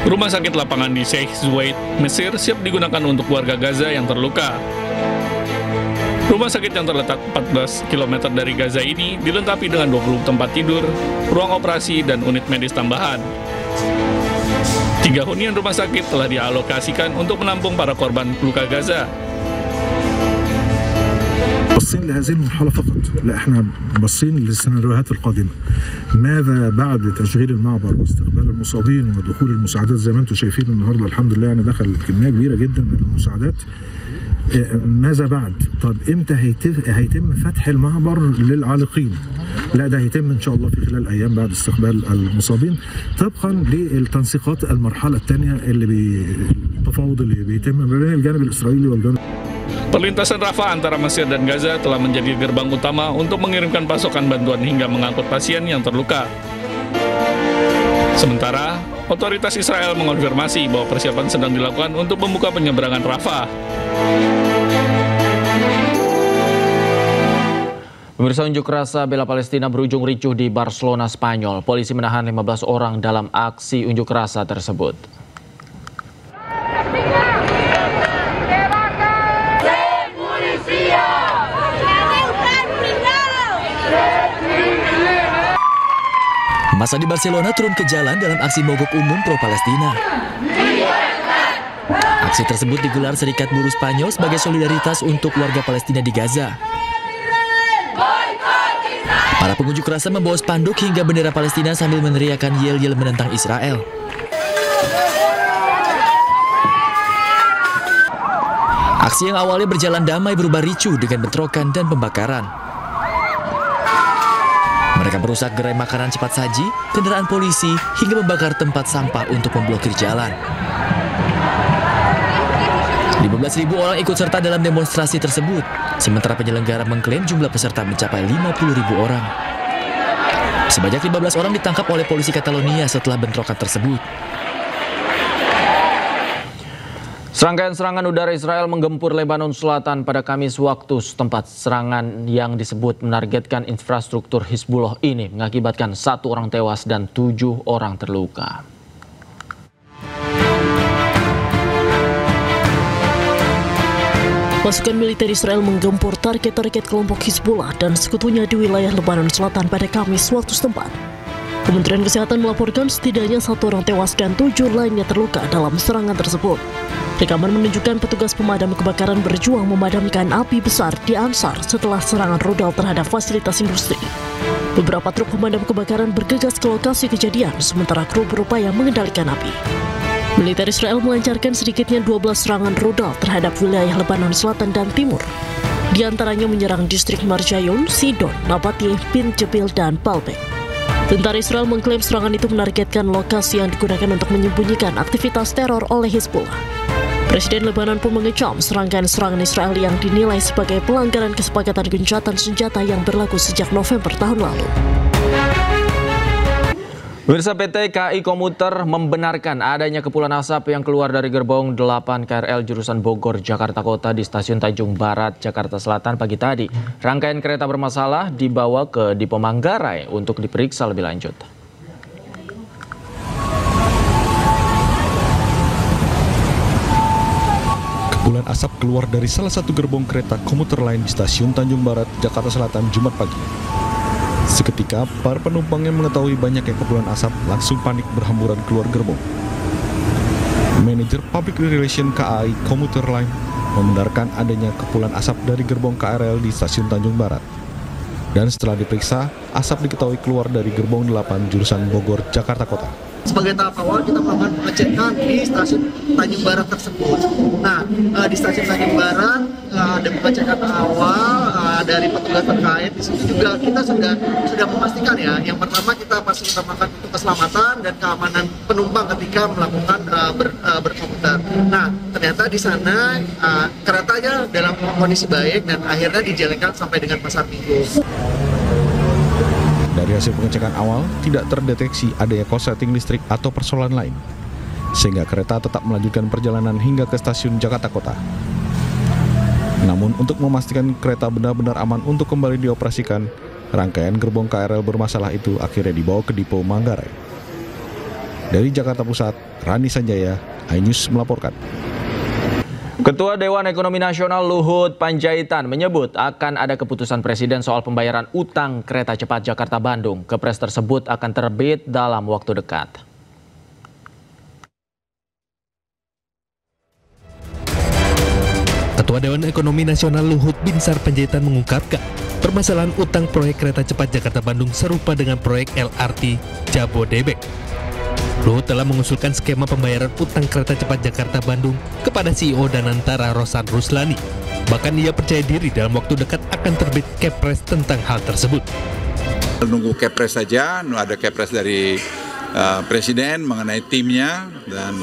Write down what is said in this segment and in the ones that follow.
Rumah sakit lapangan di Sheikh Zayed, Mesir siap digunakan untuk warga Gaza yang terluka. Rumah sakit yang terletak 14 km dari Gaza ini dilengkapi dengan 20 tempat tidur, ruang operasi, dan unit medis tambahan. 3 hunian rumah sakit telah dialokasikan untuk menampung para korban luka Gaza. باصين لهذه المرحلة فقط، لا احنا باصين للسيناريوهات القادمة. ماذا بعد تشغيل المعبر واستقبال المصابين ودخول المساعدات زي ما انتم شايفين النهارده الحمد لله يعني دخل كمية كبيرة جدا من المساعدات. ماذا بعد؟ طب امتى هيتم فتح المعبر للعالقين؟ لا ده هيتم ان شاء الله في خلال ايام بعد استقبال المصابين طبقا للتنسيقات المرحلة الثانية التفاوض اللي بيتم ما بين الجانب الاسرائيلي والجانب. Perlintasan Rafah antara Mesir dan Gaza telah menjadi gerbang utama untuk mengirimkan pasokan bantuan hingga mengangkut pasien yang terluka. Sementara, otoritas Israel mengonfirmasi bahwa persiapan sedang dilakukan untuk membuka penyeberangan Rafah. Pemirsa, unjuk rasa bela Palestina berujung ricuh di Barcelona, Spanyol. Polisi menahan 15 orang dalam aksi unjuk rasa tersebut. Massa di Barcelona turun ke jalan dalam aksi mogok umum pro-Palestina. Aksi tersebut digelar Serikat Buruh Spanyol sebagai solidaritas untuk warga Palestina di Gaza. Para pengunjuk rasa membawa spanduk hingga bendera Palestina sambil meneriakkan yel-yel menentang Israel. Aksi yang awalnya berjalan damai berubah ricuh dengan bentrokan dan pembakaran. Mereka merusak gerai makanan cepat saji, kendaraan polisi, hingga membakar tempat sampah untuk memblokir jalan. 15.000 orang ikut serta dalam demonstrasi tersebut, sementara penyelenggara mengklaim jumlah peserta mencapai 50.000 orang. Sebanyak 15 orang ditangkap oleh polisi Catalonia setelah bentrokan tersebut. Serangkaian serangan udara Israel menggempur Lebanon Selatan pada Kamis waktu setempat. Serangan yang disebut menargetkan infrastruktur Hizbullah ini mengakibatkan 1 orang tewas dan 7 orang terluka. Pasukan militer Israel menggempur target-target kelompok Hizbullah dan sekutunya di wilayah Lebanon Selatan pada Kamis waktu setempat. Kementerian Kesehatan melaporkan setidaknya 1 orang tewas dan 7 lainnya terluka dalam serangan tersebut. Rekaman menunjukkan petugas pemadam kebakaran berjuang memadamkan api besar di Ansar setelah serangan rudal terhadap fasilitas industri. Beberapa truk pemadam kebakaran bergegas ke lokasi kejadian, sementara kru berupaya mengendalikan api. Militer Israel melancarkan sedikitnya 12 serangan rudal terhadap wilayah Lebanon Selatan dan Timur. Di antaranya menyerang distrik Marjayon, Sidon, Nabateh, Bin Jebil, dan Baalbek. Tentara Israel mengklaim serangan itu menargetkan lokasi yang digunakan untuk menyembunyikan aktivitas teror oleh Hizbullah. Presiden Lebanon pun mengecam serangkaian serangan Israel yang dinilai sebagai pelanggaran kesepakatan gencatan senjata yang berlaku sejak November tahun lalu. Pemirsa, PT KAI Komuter membenarkan adanya kepulan asap yang keluar dari gerbong 8 KRL jurusan Bogor, Jakarta Kota di Stasiun Tanjung Barat, Jakarta Selatan pagi tadi. Rangkaian kereta bermasalah dibawa ke Dipo Manggarai untuk diperiksa lebih lanjut. Kepulan asap keluar dari salah satu gerbong kereta komuter lain di Stasiun Tanjung Barat, Jakarta Selatan, Jumat pagi. Seketika, para penumpang yang mengetahui banyaknya kepulan asap langsung panik berhamburan keluar gerbong. Manajer Public Relation KAI Komuter Line membenarkan adanya kepulan asap dari gerbong KRL di Stasiun Tanjung Barat. Dan setelah diperiksa, asap diketahui keluar dari gerbong 8 jurusan Bogor, Jakarta Kota. Sebagai tahap awal kita melakukan pengecekan di stasiun Tanjung Barat tersebut. Nah, di stasiun Tanjung Barat ada pengecekan awal dari petugas terkait. Di situ juga kita sudah memastikan ya. Yang pertama kita pasti utamakan untuk keselamatan dan keamanan penumpang ketika melakukan berkomuter. Nah, ternyata di sana keretanya dalam kondisi baik dan akhirnya dijalankan sampai dengan Pasar Minggu. Dari hasil pengecekan awal, tidak terdeteksi adanya korsleting listrik atau persoalan lain, sehingga kereta tetap melanjutkan perjalanan hingga ke stasiun Jakarta Kota. Namun, untuk memastikan kereta benar-benar aman untuk kembali dioperasikan, rangkaian gerbong KRL bermasalah itu akhirnya dibawa ke Dipo Manggarai. Dari Jakarta Pusat, Rani Sanjaya, iNews melaporkan. Ketua Dewan Ekonomi Nasional Luhut Panjaitan menyebut akan ada keputusan Presiden soal pembayaran utang kereta cepat Jakarta-Bandung. Kepres tersebut akan terbit dalam waktu dekat. Ketua Dewan Ekonomi Nasional Luhut Binsar Panjaitan mengungkapkan, permasalahan utang proyek kereta cepat Jakarta-Bandung serupa dengan proyek LRT Jabodebek. Luhut telah mengusulkan skema pembayaran utang kereta cepat Jakarta-Bandung kepada CEO Danantara Rosan Ruslani. Bahkan ia percaya diri dalam waktu dekat akan terbit Kepres tentang hal tersebut. Menunggu Kepres saja, ada Kepres dari Presiden mengenai timnya, dan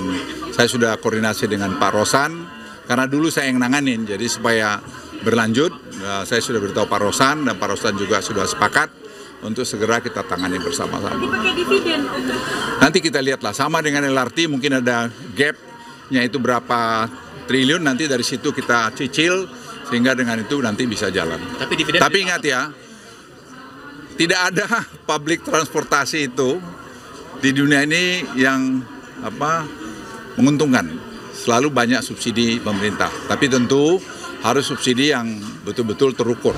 saya sudah koordinasi dengan Pak Rosan, karena dulu saya yang nanganin, jadi supaya berlanjut, saya sudah beritahu Pak Rosan, dan Pak Rosan juga sudah sepakat untuk segera kita tangani bersama-sama. Nanti pakai dividen. Nanti kita lihatlah, sama dengan LRT mungkin ada gap-nya itu berapa triliun, nanti dari situ kita cicil sehingga dengan itu nanti bisa jalan. Tapi ingat ya, tidak ada public transportasi itu di dunia ini yang menguntungkan. Selalu banyak subsidi pemerintah, tapi tentu harus subsidi yang betul-betul terukur.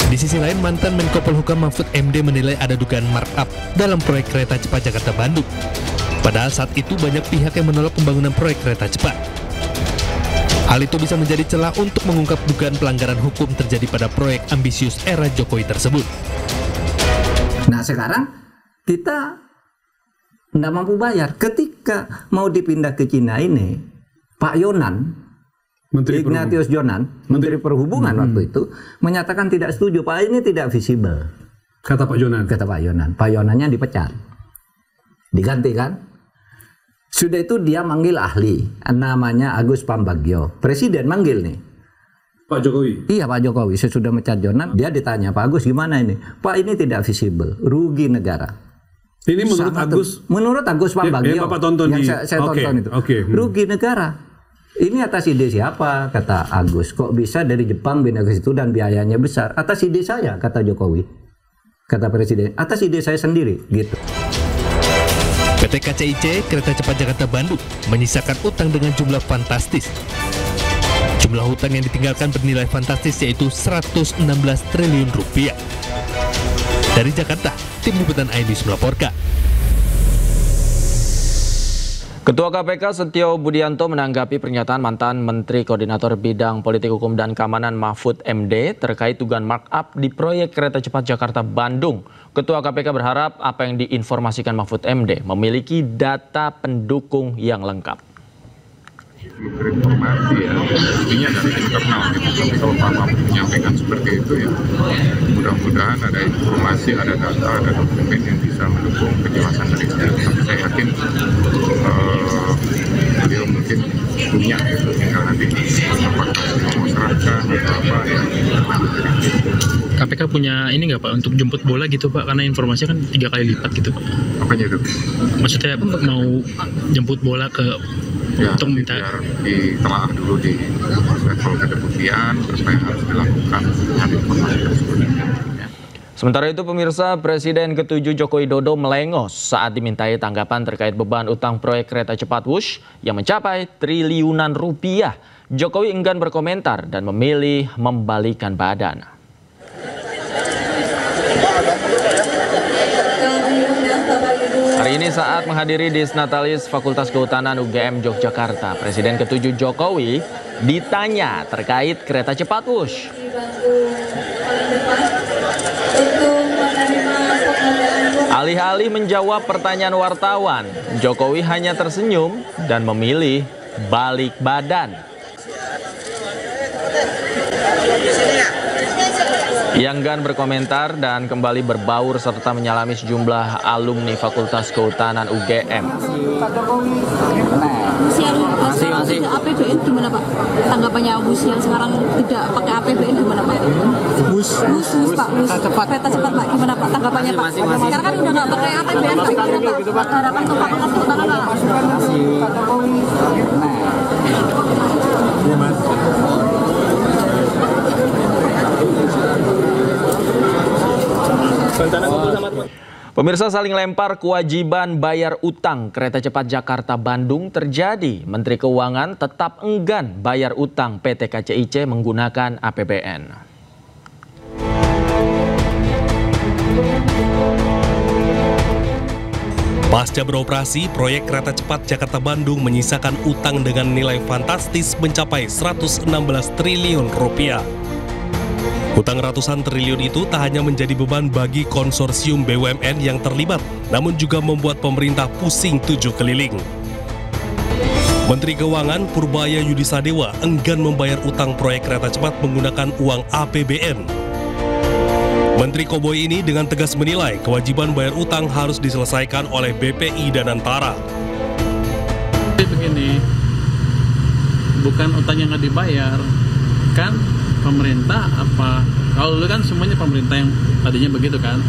Di sisi lain, mantan Menko Polhukam Mahfud MD menilai ada dugaan markup dalam proyek kereta cepat Jakarta-Bandung. Padahal saat itu banyak pihak yang menolak pembangunan proyek kereta cepat. Hal itu bisa menjadi celah untuk mengungkap dugaan pelanggaran hukum terjadi pada proyek ambisius era Jokowi tersebut. Nah sekarang kita nggak mampu bayar. Ketika mau dipindah ke Cina ini, Pak Yonan, Ignatius Jonan, Menteri Perhubungan waktu itu, menyatakan tidak setuju. Pak ini tidak visible. Kata Pak Yonan. Kata Pak Yonan. Pak Yonannya dipecat. Diganti kan? Sudah itu dia manggil ahli. Namanya Agus Pambagio. Presiden manggil nih. Pak Jokowi? Iya Pak Jokowi. Sesudah mecat Jonan, dia ditanya, Pak Agus gimana ini? Pak ini tidak visible. Rugi negara. Ini menurut Agus? Menurut Agus Pambagio. Yang Bapak tonton yang saya tonton itu. Rugi negara. Ini atas ide siapa? Kata Agus. Kok bisa dari Jepang pindah ke situ dan biayanya besar? Atas ide saya, kata Jokowi. Kata Presiden, atas ide saya sendiri, gitu. PT KCIC, Kereta Cepat Jakarta-Bandung, menyisakan utang dengan jumlah fantastis. Jumlah hutang yang ditinggalkan bernilai fantastis yaitu 116 triliun rupiah. Dari Jakarta, Tim Liputan iNews melaporkan. Ketua KPK Setio Budianto menanggapi pernyataan mantan Menteri Koordinator Bidang Politik Hukum dan Keamanan Mahfud MD terkait dugaan markup di proyek kereta cepat Jakarta-Bandung. Ketua KPK berharap apa yang diinformasikan Mahfud MD memiliki data pendukung yang lengkap. Informasi ya, intinya dari internal gitu. Tapi kalau Pak Mahfud menyampaikan seperti itu ya, mudah-mudahan ada informasi, ada data, ada dokumen yang bisa mendukung penjelasan dari beliau. Tapi saya yakin beliau mungkin punya gitu, tinggal nanti apakah memasyarakatkan atau apa ya. KPK punya ini nggak Pak untuk jemput bola gitu Pak, karena informasinya kan 3 kali lipat gitu Pak. Apanya itu? Maksudnya mau jemput bola ke ya, untuk minta ditelaah dulu di level kedeputian apa yang harus dilakukan dengan informasi tersebut. Sementara itu pemirsa, Presiden ke-7 Joko Widodo melengos saat dimintai tanggapan terkait beban utang proyek kereta cepat Wush yang mencapai triliunan rupiah. Jokowi enggan berkomentar dan memilih membalikan badan. Hari ini saat menghadiri Disnatalis Fakultas Kehutanan UGM Yogyakarta, Presiden ke-7 Jokowi ditanya terkait kereta cepat Wush. Alih-alih menjawab pertanyaan wartawan, Jokowi hanya tersenyum dan memilih balik badan. Ia enggan berkomentar dan kembali berbaur serta menyalami sejumlah alumni Fakultas Kehutanan UGM. Masih APBN gimana Pak? Tanggapannya Wush yang sekarang tidak pakai APBN gimana Pak? Wush Pak, kereta cepat Pak, gimana Pak? Tanggapannya Pak? Sekarang kan udah nggak pakai APBN Pak, gimana Pak? Harapan ke Fakultas Kehutanan Pak? Iya Mas. Pemirsa, saling lempar kewajiban bayar utang kereta cepat Jakarta-Bandung terjadi. Menteri Keuangan tetap enggan bayar utang PT KCIC menggunakan APBN. Pasca beroperasi, proyek kereta cepat Jakarta-Bandung menyisakan utang dengan nilai fantastis mencapai 116 triliun rupiah. Utang ratusan triliun itu tak hanya menjadi beban bagi konsorsium BUMN yang terlibat, namun juga membuat pemerintah pusing 7 keliling. Menteri Keuangan Purbaya Yudisadewa enggan membayar utang proyek kereta cepat menggunakan uang APBN. Menteri Koboi ini dengan tegas menilai kewajiban bayar utang harus diselesaikan oleh BPI dan Antara. Begini, bukan utang yang nggak dibayar, kan pemerintah apa? Kalau dulu kan semuanya pemerintah yang tadinya begitu kan,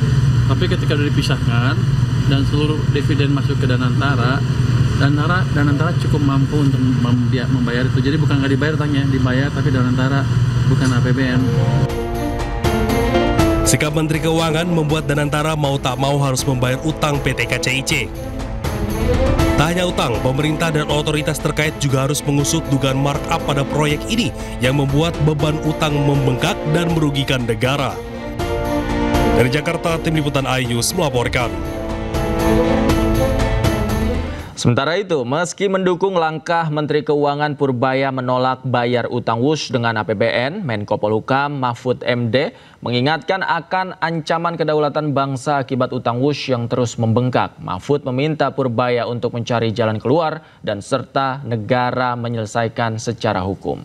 tapi ketika udah dipisahkan dan seluruh dividen masuk ke Danantara, Danantara cukup mampu untuk membayar itu. Jadi bukan nggak dibayar utangnya, dibayar tapi Danantara bukan APBN. Sikap Menteri Keuangan membuat Danantara mau tak mau harus membayar utang PT KCIC. Tak hanya utang, pemerintah dan otoritas terkait juga harus mengusut dugaan markup pada proyek ini yang membuat beban utang membengkak dan merugikan negara. Dari Jakarta, Tim Liputan iNews melaporkan. Sementara itu, meski mendukung langkah Menteri Keuangan Purbaya menolak bayar utang WUS dengan APBN, Menko Polhukam Mahfud MD mengingatkan akan ancaman kedaulatan bangsa akibat utang WUS yang terus membengkak. Mahfud meminta Purbaya untuk mencari jalan keluar dan serta negara menyelesaikan secara hukum.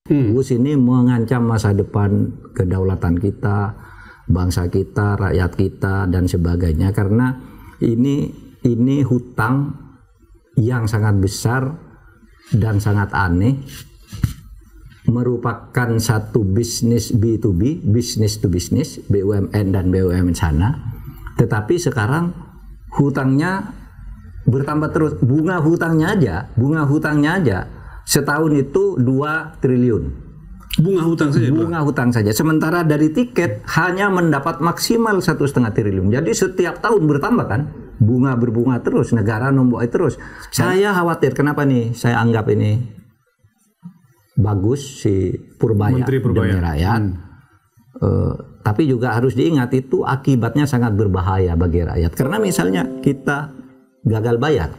WUS ini mengancam masa depan kedaulatan kita, bangsa kita, rakyat kita, dan sebagainya, karena ini hutang yang sangat besar dan sangat aneh, merupakan satu bisnis B2B, bisnis to bisnis, BUMN dan BUMN sana. Tetapi sekarang hutangnya bertambah terus, bunga hutangnya aja setahun itu 2 triliun. Bunga hutang saja. Sementara dari tiket hanya mendapat maksimal 1,5 triliun. Jadi setiap tahun bertambah kan? Bunga berbunga terus, negara nombok terus. Saya khawatir, kenapa nih saya anggap ini bagus si Purbaya demi rakyat. Tapi juga harus diingat itu akibatnya sangat berbahaya bagi rakyat. Karena misalnya kita gagal bayar,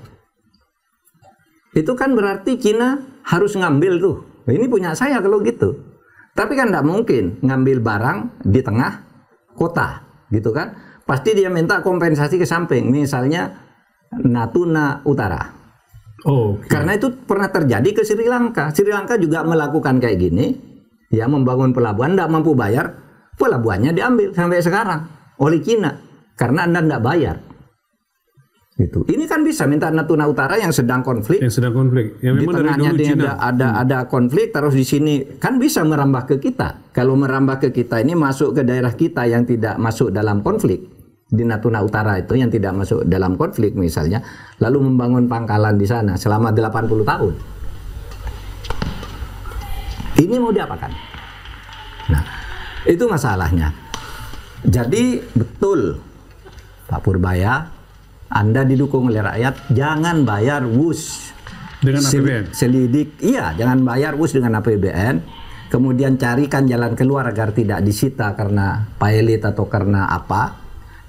itu kan berarti Cina harus ngambil tuh. Ini punya saya kalau gitu. Tapi kan tidak mungkin ngambil barang di tengah kota, gitu kan? Pasti dia minta kompensasi ke samping, misalnya Natuna Utara. Karena itu pernah terjadi ke Sri Lanka. Sri Lanka juga melakukan kayak gini, ya, membangun pelabuhan, tidak mampu bayar, pelabuhannya diambil sampai sekarang oleh Cina karena Anda tidak bayar. Gitu. Ini kan bisa minta Natuna Utara yang sedang konflik. Yang di tengahnya dia ada konflik, terus di sini kan bisa merambah ke kita. Kalau merambah ke kita ini masuk ke daerah kita yang tidak masuk dalam konflik. Di Natuna Utara itu yang tidak masuk dalam konflik misalnya, lalu membangun pangkalan di sana selama 80 tahun. Ini mau diapakan? Nah, itu masalahnya. Jadi betul Pak Purbaya, Anda didukung oleh rakyat, jangan bayar WUS dengan APBN. Jangan bayar WUS dengan APBN. Kemudian carikan jalan keluar agar tidak disita karena pilot atau karena apa.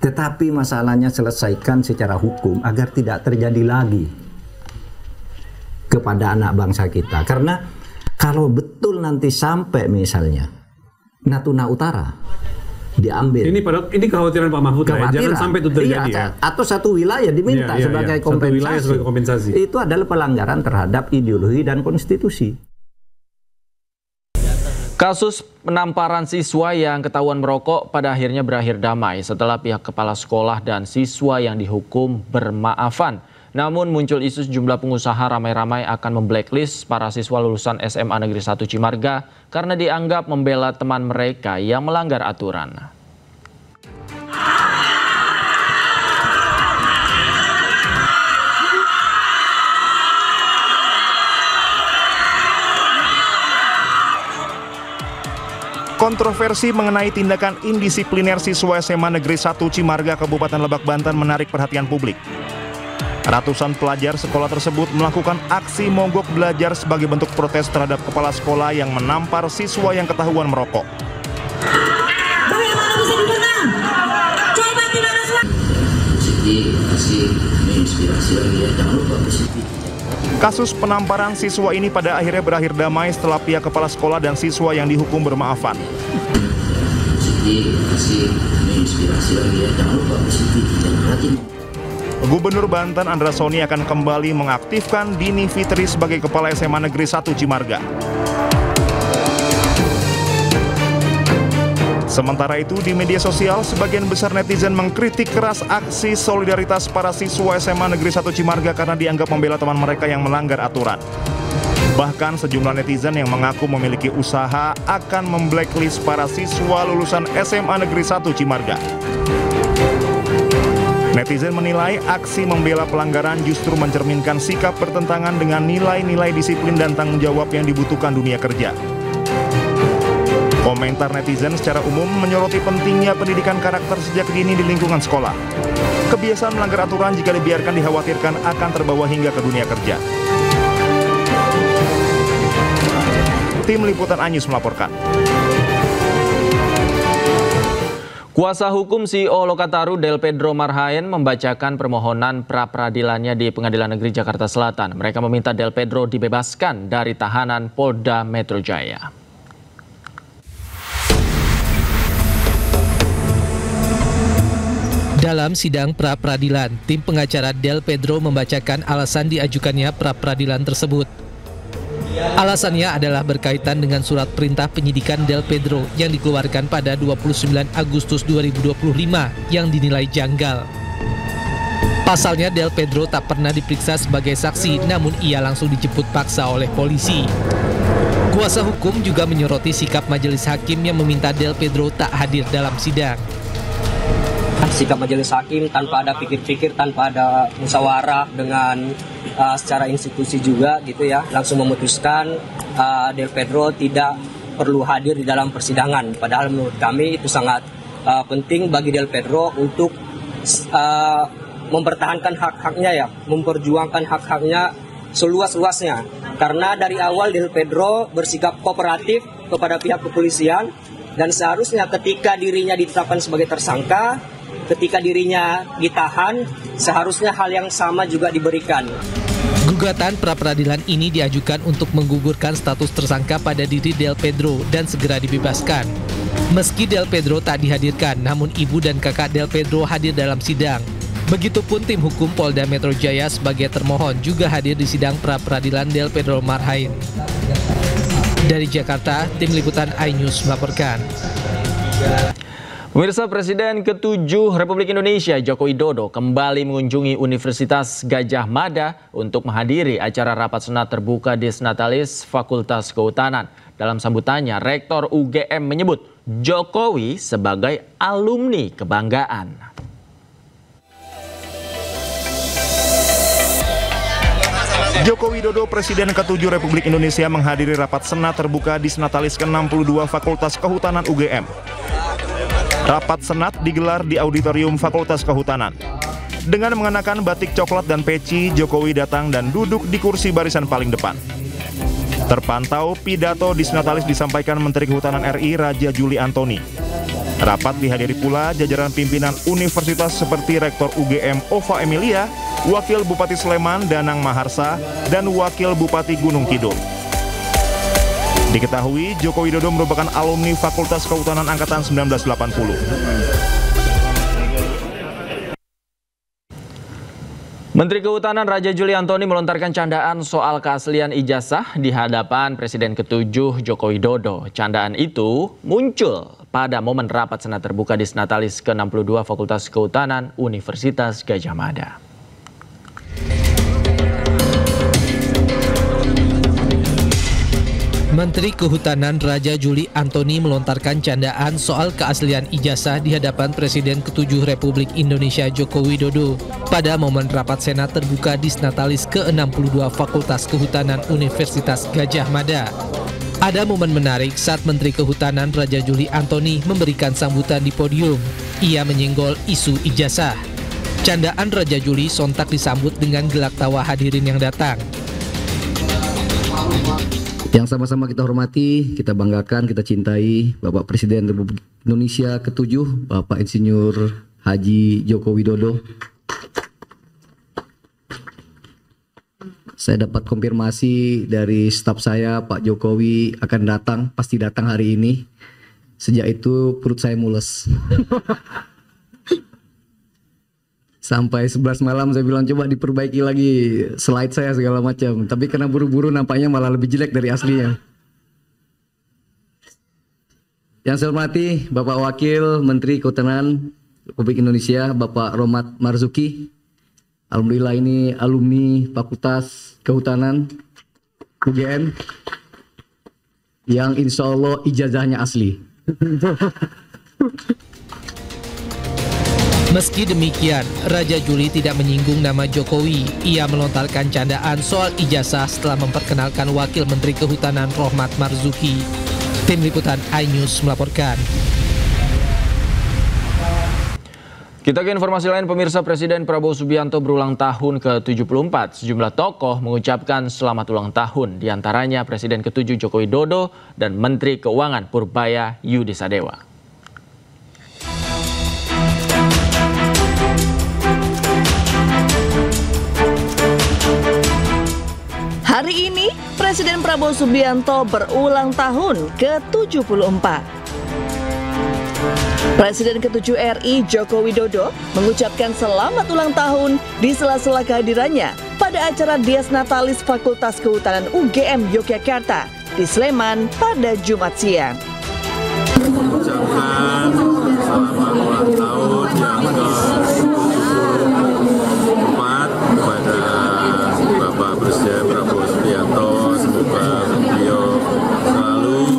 Tetapi masalahnya selesaikan secara hukum agar tidak terjadi lagi kepada anak bangsa kita. Karena kalau betul nanti sampai misalnya Natuna Utara diambil. Ini kekhawatiran Pak Mahfud ya, jangan sampai itu terjadi. Iya, atau satu wilayah diminta sebagai kompensasi. Itu adalah pelanggaran terhadap ideologi dan konstitusi. Kasus penamparan siswa yang ketahuan merokok pada akhirnya berakhir damai setelah pihak kepala sekolah dan siswa yang dihukum bermaafan. Namun muncul isu sejumlah pengusaha ramai-ramai akan memblacklist para siswa lulusan SMA Negeri 1 Cimarga karena dianggap membela teman mereka yang melanggar aturan. Kontroversi mengenai tindakan indisipliner siswa SMA Negeri 1 Cimarga, Kabupaten Lebak, Banten menarik perhatian publik. Ratusan pelajar sekolah tersebut melakukan aksi mogok belajar sebagai bentuk protes terhadap kepala sekolah yang menampar siswa yang ketahuan merokok. Kasus penamparan siswa ini pada akhirnya berakhir damai setelah pihak kepala sekolah dan siswa yang dihukum bermaafan. Gubernur Banten Andra Soni akan kembali mengaktifkan Dini Fitri sebagai Kepala SMA Negeri 1 Cimarga. Sementara itu, di media sosial, sebagian besar netizen mengkritik keras aksi solidaritas para siswa SMA Negeri 1 Cimarga karena dianggap membela teman mereka yang melanggar aturan. Bahkan sejumlah netizen yang mengaku memiliki usaha akan memblacklist para siswa lulusan SMA Negeri 1 Cimarga. Netizen menilai aksi membela pelanggaran justru mencerminkan sikap bertentangan dengan nilai-nilai disiplin dan tanggung jawab yang dibutuhkan dunia kerja. Komentar netizen secara umum menyoroti pentingnya pendidikan karakter sejak dini di lingkungan sekolah. Kebiasaan melanggar aturan jika dibiarkan dikhawatirkan akan terbawa hingga ke dunia kerja. Tim Liputan Anyus melaporkan. Kuasa hukum CEO Lokataru Del Pedro Marhaen membacakan permohonan pra-peradilannya di Pengadilan Negeri Jakarta Selatan. Mereka meminta Del Pedro dibebaskan dari tahanan Polda Metro Jaya. Dalam sidang pra-peradilan, tim pengacara Del Pedro membacakan alasan diajukannya pra-peradilan tersebut. Alasannya adalah berkaitan dengan surat perintah penyidikan Del Pedro yang dikeluarkan pada 29 Agustus 2025 yang dinilai janggal. Pasalnya Del Pedro tak pernah diperiksa sebagai saksi, namun ia langsung dijemput paksa oleh polisi. Kuasa hukum juga menyoroti sikap majelis hakim yang meminta Del Pedro tak hadir dalam sidang. Sikap majelis hakim tanpa ada pikir-pikir, tanpa ada musyawarah dengan secara institusi juga gitu ya, langsung memutuskan Del Pedro tidak perlu hadir di dalam persidangan. Padahal menurut kami itu sangat penting bagi Del Pedro untuk mempertahankan hak-haknya ya, memperjuangkan hak-haknya seluas-luasnya. Karena dari awal Del Pedro bersikap kooperatif kepada pihak kepolisian dan seharusnya ketika dirinya ditetapkan sebagai tersangka, ketika dirinya ditahan, seharusnya hal yang sama juga diberikan. Gugatan pra-peradilan ini diajukan untuk menggugurkan status tersangka pada diri Del Pedro dan segera dibebaskan. Meski Del Pedro tak dihadirkan, namun ibu dan kakak Del Pedro hadir dalam sidang. Begitupun tim hukum Polda Metro Jaya sebagai termohon juga hadir di sidang pra-peradilan Del Pedro Marhaen. Dari Jakarta, tim Liputan iNews melaporkan. Pemirsa, Presiden ke-7 Republik Indonesia Joko Widodo kembali mengunjungi Universitas Gadjah Mada untuk menghadiri acara rapat senat terbuka Disnatalis Fakultas Kehutanan. Dalam sambutannya, Rektor UGM menyebut Jokowi sebagai alumni kebanggaan. Joko Widodo, Presiden ke-7 Republik Indonesia menghadiri rapat senat terbuka Disnatalis ke-62 Fakultas Kehutanan UGM. Rapat senat digelar di auditorium Fakultas Kehutanan. Dengan mengenakan batik coklat dan peci, Jokowi datang dan duduk di kursi barisan paling depan. Terpantau pidato Disnatalis disampaikan Menteri Kehutanan RI Raja Juli Antoni. Rapat dihadiri pula jajaran pimpinan universitas seperti Rektor UGM Ova Emilia, Wakil Bupati Sleman Danang Maharsa, dan Wakil Bupati Gunung Kidul. Diketahui Joko Widodo merupakan alumni Fakultas Kehutanan Angkatan 1980. Menteri Kehutanan Raja Juli Antoni melontarkan candaan soal keaslian ijazah di hadapan Presiden ke-7 Joko Widodo. Candaan itu muncul pada momen rapat senat terbuka Disnatalis ke-62 Fakultas Kehutanan Universitas Gadjah Mada. Menteri Kehutanan Raja Juli Antoni melontarkan candaan soal keaslian ijazah di hadapan Presiden ke-7 Republik Indonesia Joko Widodo pada momen rapat senat terbuka Disnatalis ke-62 Fakultas Kehutanan Universitas Gadjah Mada. Ada momen menarik saat Menteri Kehutanan Raja Juli Antoni memberikan sambutan di podium. Ia menyenggol isu ijazah. Candaan Raja Juli sontak disambut dengan gelak tawa hadirin yang datang. Yang sama-sama kita hormati, kita banggakan, kita cintai Bapak Presiden Republik Indonesia ke-7, Bapak Insinyur Haji Joko Widodo. Saya dapat konfirmasi dari staf saya, Pak Jokowi akan datang, pasti datang hari ini. Sejak itu perut saya mules. Sampai 11 malam saya bilang coba diperbaiki lagi slide saya segala macam. Tapi karena buru-buru nampaknya malah lebih jelek dari aslinya. Yang saya hormati Bapak Wakil Menteri Kehutanan Republik Indonesia, Bapak Rohmat Marzuki. Alhamdulillah ini alumni Fakultas Kehutanan UGM yang insya Allah ijazahnya asli. Meski demikian, Raja Juli tidak menyinggung nama Jokowi. Ia melontarkan candaan soal ijazah setelah memperkenalkan Wakil Menteri Kehutanan Rohmat Marzuki. Tim Liputan iNews melaporkan. Kita ke informasi lain, pemirsa. Presiden Prabowo Subianto berulang tahun ke-74. Sejumlah tokoh mengucapkan selamat ulang tahun, diantaranya Presiden ke-7 Joko Widodo dan Menteri Keuangan Purbaya Yudi Sadewa. Hari ini, Presiden Prabowo Subianto berulang tahun ke-74. Presiden ke-7 RI Joko Widodo mengucapkan selamat ulang tahun di sela-sela kehadirannya pada acara Dies Natalis Fakultas Kehutanan UGM Yogyakarta di Sleman pada Jumat siang. Mengucapkan selamat ulang tahun yang ke-74 kepada Bapak Presiden Prabowo Subianto. Semoga beliau selalu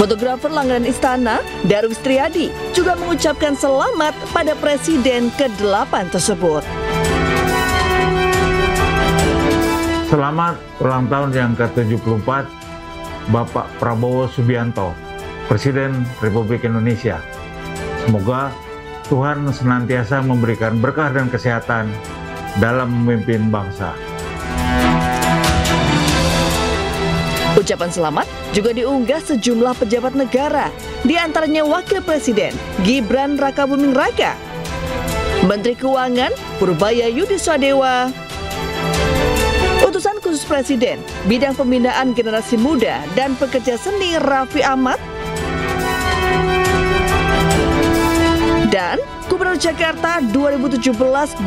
Fotografer langganan istana, Darwis Triadi, juga mengucapkan selamat pada Presiden ke-8 tersebut. Selamat ulang tahun yang ke-74 Bapak Prabowo Subianto, Presiden Republik Indonesia. Semoga Tuhan senantiasa memberikan berkah dan kesehatan dalam memimpin bangsa. Ucapan selamat juga diunggah sejumlah pejabat negara, di antaranya Wakil Presiden Gibran Rakabuming Raka, Menteri Keuangan Purbaya Yudi Sadewa, Utusan Khusus Presiden Bidang Pembinaan Generasi Muda dan Pekerja Seni Raffi Ahmad, dan Gubernur Jakarta 2017-2022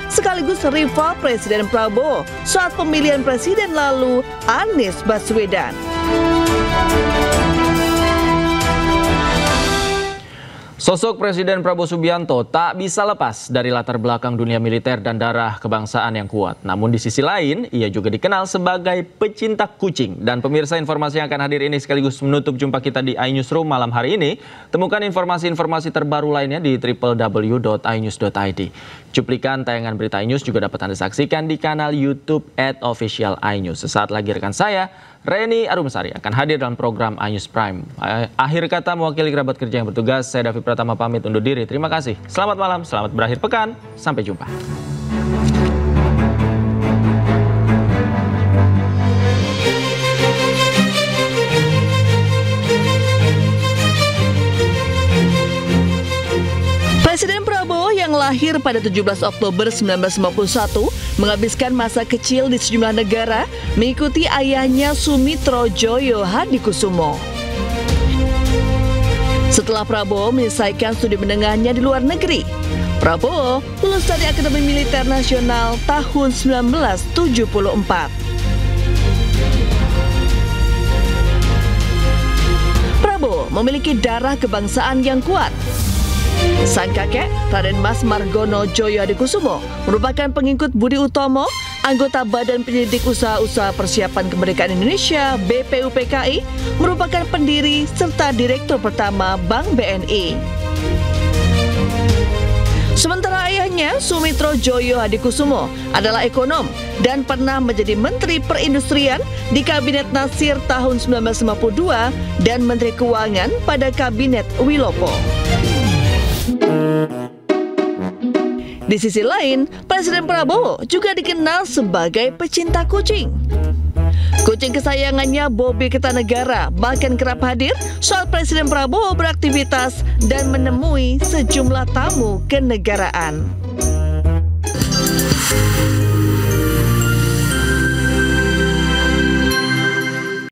sekaligus rival Presiden Prabowo saat pemilihan presiden lalu, Anies Baswedan. Sosok Presiden Prabowo Subianto tak bisa lepas dari latar belakang dunia militer dan darah kebangsaan yang kuat. Namun di sisi lain, ia juga dikenal sebagai pecinta kucing. Dan pemirsa, informasi yang akan hadir ini sekaligus menutup jumpa kita di iNewsroom malam hari ini. Temukan informasi-informasi terbaru lainnya di www.inews.id. Cuplikan tayangan berita iNews juga dapat Anda saksikan di kanal YouTube @officialinews. Sesaat lagi rekan saya, Reni Arumsari, akan hadir dalam program iNews Prime. Akhir kata mewakili kerabat kerja yang bertugas, saya David Pratama pamit undur diri. Terima kasih. Selamat malam, selamat berakhir pekan. Sampai jumpa. Presiden Prabowo yang lahir pada 17 Oktober 1951 menghabiskan masa kecil di sejumlah negara mengikuti ayahnya Sumitro Joyo Hadikusumo. Setelah Prabowo menyelesaikan studi menengahnya di luar negeri, Prabowo lulus dari Akademi Militer Nasional tahun 1974. Prabowo memiliki darah kebangsaan yang kuat. Sang kakek, Raden Mas Margono Joyo Hadikusumo, merupakan pengikut Budi Utomo, anggota Badan Penyelidik Usaha-Usaha Persiapan Kemerdekaan Indonesia (BPUPKI), merupakan pendiri serta direktur pertama Bank BNI. Sementara ayahnya, Sumitro Joyo Hadikusumo, adalah ekonom dan pernah menjadi Menteri Perindustrian di Kabinet Nasir tahun 1952 dan Menteri Keuangan pada Kabinet Wilopo. Di sisi lain, Presiden Prabowo juga dikenal sebagai pecinta kucing. Kucing kesayangannya Bobby Kertanegara bahkan kerap hadir saat Presiden Prabowo beraktivitas dan menemui sejumlah tamu kenegaraan.